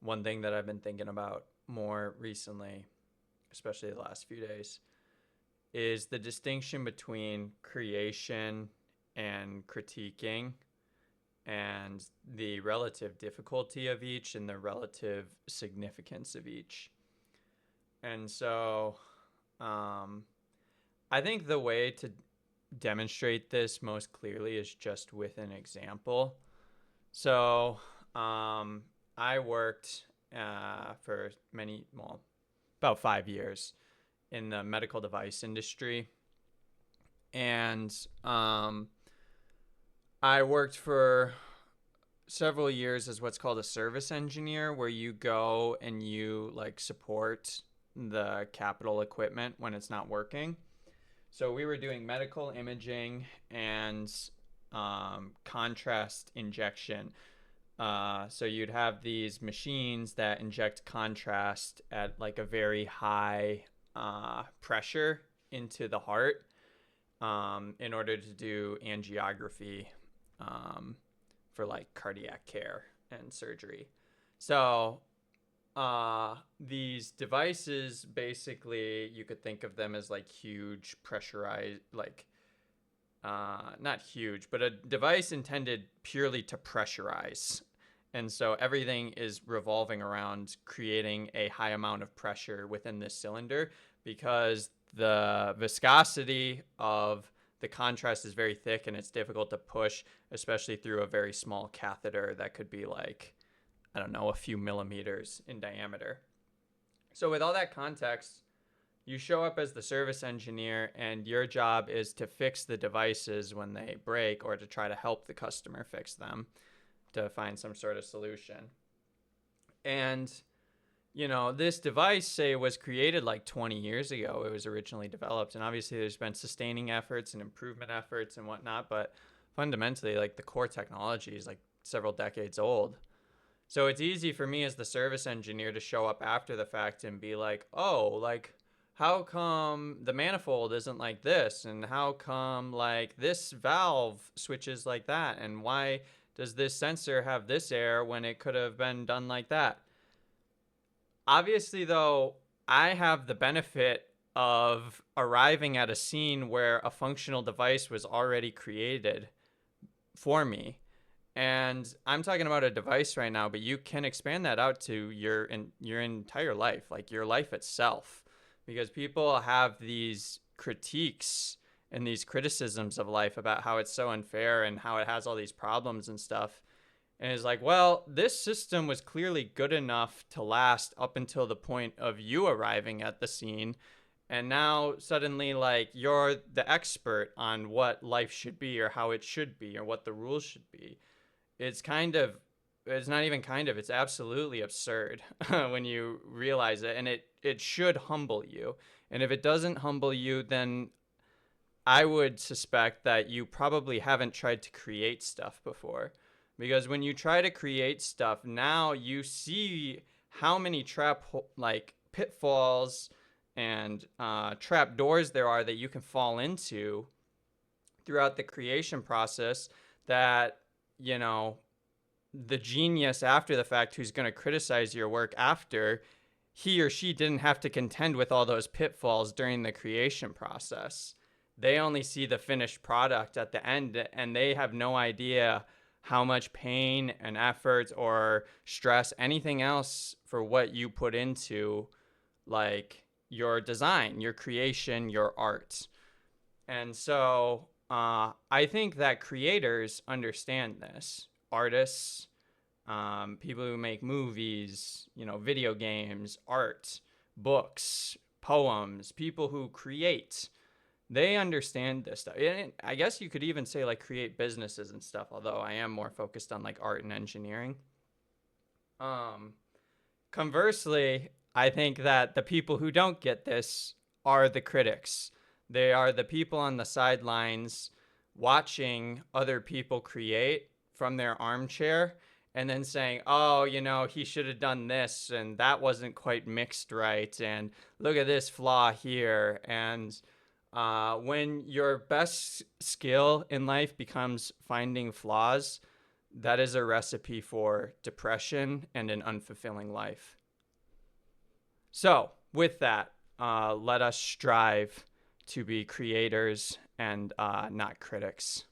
one thing that I've been thinking about more recently, especially the last few days, is the distinction between creation and critiquing and the relative difficulty of each and the relative significance of each. And so um, I think the way to demonstrate this most clearly is just with an example. So I worked for about 5 years in the medical device industry. And I worked for several years as what's called a service engineer, where you go and you like support the capital equipment when it's not working. So we were doing medical imaging and contrast injection. So you'd have these machines that inject contrast at like a very high pressure into the heart in order to do angiography for like cardiac care and surgery. So these devices, basically you could think of them as like huge pressurized, like not huge, but a device intended purely to pressurize. And so everything is revolving around creating a high amount of pressure within this cylinder, because the viscosity of the contrast is very thick and it's difficult to push, especially through a very small catheter that could be like, I don't know, a few millimeters in diameter. So with all that context, you show up as the service engineer and your job is to fix the devices when they break, or to try to help the customer fix them, to find some sort of solution. And this device, say, was created like 20 years ago. It was originally developed, and obviously there's been sustaining efforts and improvement efforts and whatnot, but fundamentally, like, the core technology is like several decades old. So it's easy for me as the service engineer to show up after the fact and be like, oh, like, how come the manifold isn't like this? And how come like this valve switches like that? And why does this sensor have this error when it could have been done like that? Obviously, though, I have the benefit of arriving at a scene where a functional device was already created for me. And I'm talking about a device right now, but you can expand that out to your entire life, like your life itself, because people have these critiques and these criticisms of life about how it's so unfair and how it has all these problems and stuff. And it's like, well, this system was clearly good enough to last up until the point of you arriving at the scene. And now suddenly, like, you're the expert on what life should be or how it should be or what the rules should be. It's kind of, it's not even kind of, it's absolutely absurd when you realize it. And it should humble you. And if it doesn't humble you, then I would suspect that you probably haven't tried to create stuff before. Because when you try to create stuff, now you see how many like pitfalls and trap doors there are that you can fall into throughout the creation process, that, the genius after the fact who's going to criticize your work after, he or she didn't have to contend with all those pitfalls during the creation process. They only see the finished product at the end, and they have no idea how much pain and effort or stress, anything else, for what you put into like your design, your creation, your art. And so I think that creators understand this. Artists, people who make movies, video games, art, books, poems, people who create, they understand this stuff. And I guess you could even say like create businesses and stuff, although I am more focused on like art and engineering. Conversely, I think that the people who don't get this are the critics. They are the people on the sidelines watching other people create from their armchair and then saying, oh, he should have done this and that wasn't quite mixed right. And look at this flaw here. And when your best skill in life becomes finding flaws, that is a recipe for depression and an unfulfilling life. So, with that, let us strive to be creators and not critics.